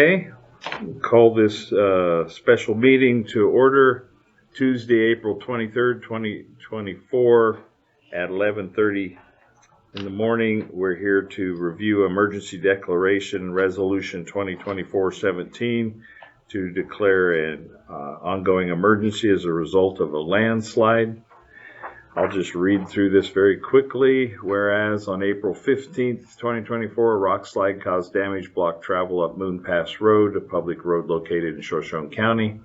Okay, call this special meeting to order Tuesday, April 23rd, 2024 at 11:30 in the morning. We're here to review Emergency Declaration Resolution 2024-17 to declare an ongoing emergency as a result of a landslide. I'll just read through this very quickly. Whereas on April 15th, 2024, a rock slide caused damage, blocked travel up Moon Pass Road, a public road located in Shoshone County.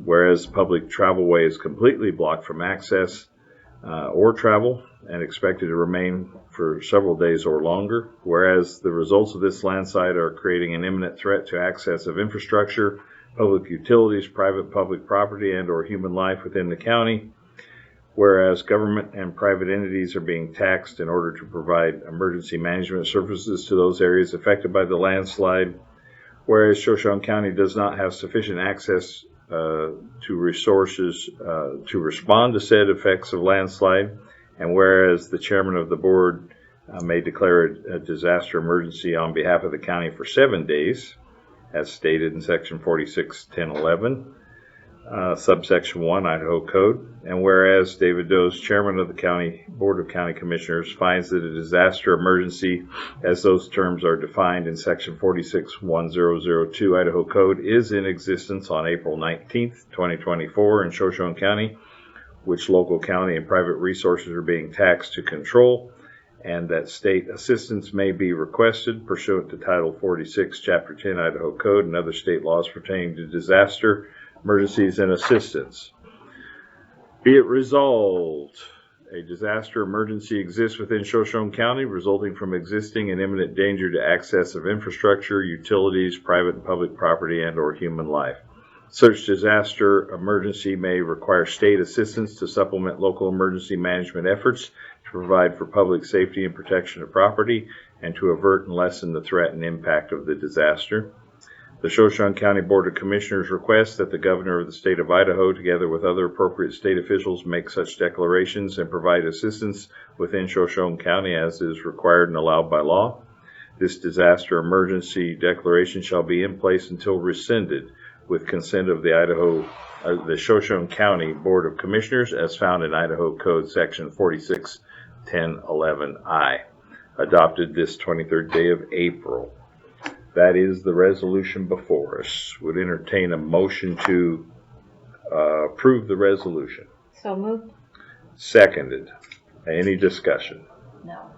Whereas public travelway is completely blocked from access or travel and expected to remain for several days or longer. Whereas the results of this landslide are creating an imminent threat to access of infrastructure, public utilities, private public property, and or human life within the county. Whereas government and private entities are being taxed in order to provide emergency management services to those areas affected by the landslide. Whereas Shoshone County does not have sufficient access to resources to respond to said effects of landslide. And whereas the chairman of the board may declare a disaster emergency on behalf of the county for 7 days, as stated in section 46.10.11. Subsection 1, Idaho Code. And whereas David Does, chairman of the County Board of County Commissioners, finds that a disaster emergency, as those terms are defined in section 46.1002 Idaho Code, is in existence on April 19th, 2024 in Shoshone County, which local county and private resources are being taxed to control, and that state assistance may be requested pursuant to Title 46, Chapter 10 Idaho Code and other state laws pertaining to disaster emergencies and assistance. Be it resolved, a disaster emergency exists within Shoshone County resulting from existing and imminent danger to access of infrastructure, utilities, private and public property, and or human life. Such disaster emergency may require state assistance to supplement local emergency management efforts to provide for public safety and protection of property and to avert and lessen the threat and impact of the disaster. The Shoshone County Board of Commissioners requests that the governor of the state of Idaho, together with other appropriate state officials, make such declarations and provide assistance within Shoshone County as is required and allowed by law. This disaster emergency declaration shall be in place until rescinded with consent of the Shoshone County Board of Commissioners as found in Idaho Code section 46.10.11I, adopted this 23rd day of April. That is the resolution before us. Would entertain a motion to approve the resolution. So moved. Seconded. Any discussion? No.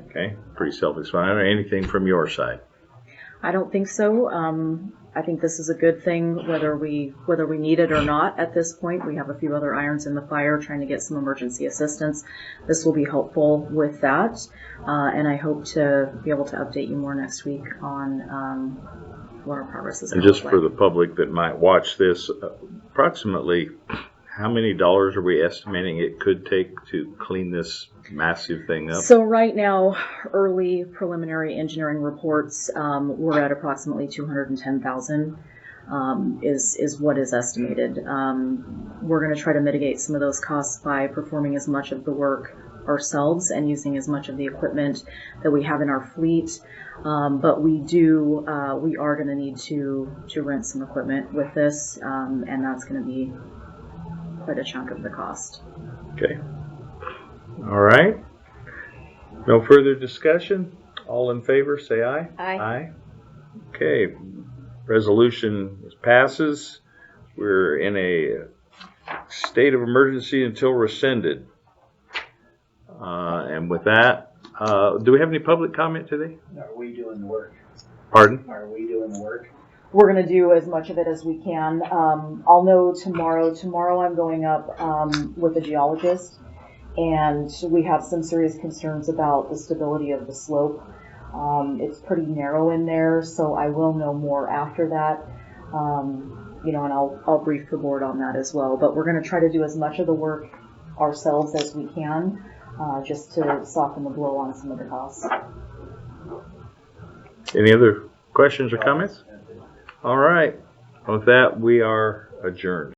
Okay, pretty self-explanatory. Anything from your side? I don't think so. I think this is a good thing, whether we need it or not at this point. We have a few other irons in the fire trying to get some emergency assistance. This will be helpful with that. And I hope to be able to update you more next week on what our progress is. And just for the public that might watch this, approximately how many dollars are we estimating it could take to clean this massive thing up? So right now, early preliminary engineering reports, we're at approximately $210,000 is what is estimated. We're going to try to mitigate some of those costs by performing as much of the work ourselves and using as much of the equipment that we have in our fleet. But we are going to need to rent some equipment with this, and that's going to be quite a chunk of the cost. Okay. All right. No further discussion. All in favor, say aye. Aye. Aye. Okay. Resolution passes. We're in a state of emergency until rescinded. And with that, do we have any public comment today? Are we doing the work? Pardon? Are we doing the work? We're going to do as much of it as we can. I'll know tomorrow. Tomorrow I'm going up with a geologist, and we have some serious concerns about the stability of the slope. It's pretty narrow in there, so I will know more after that. And I'll brief the board on that as well. But we're going to try to do as much of the work ourselves as we can, just to soften the blow on some of the costs. Any other questions or comments? All right. With that, we are adjourned.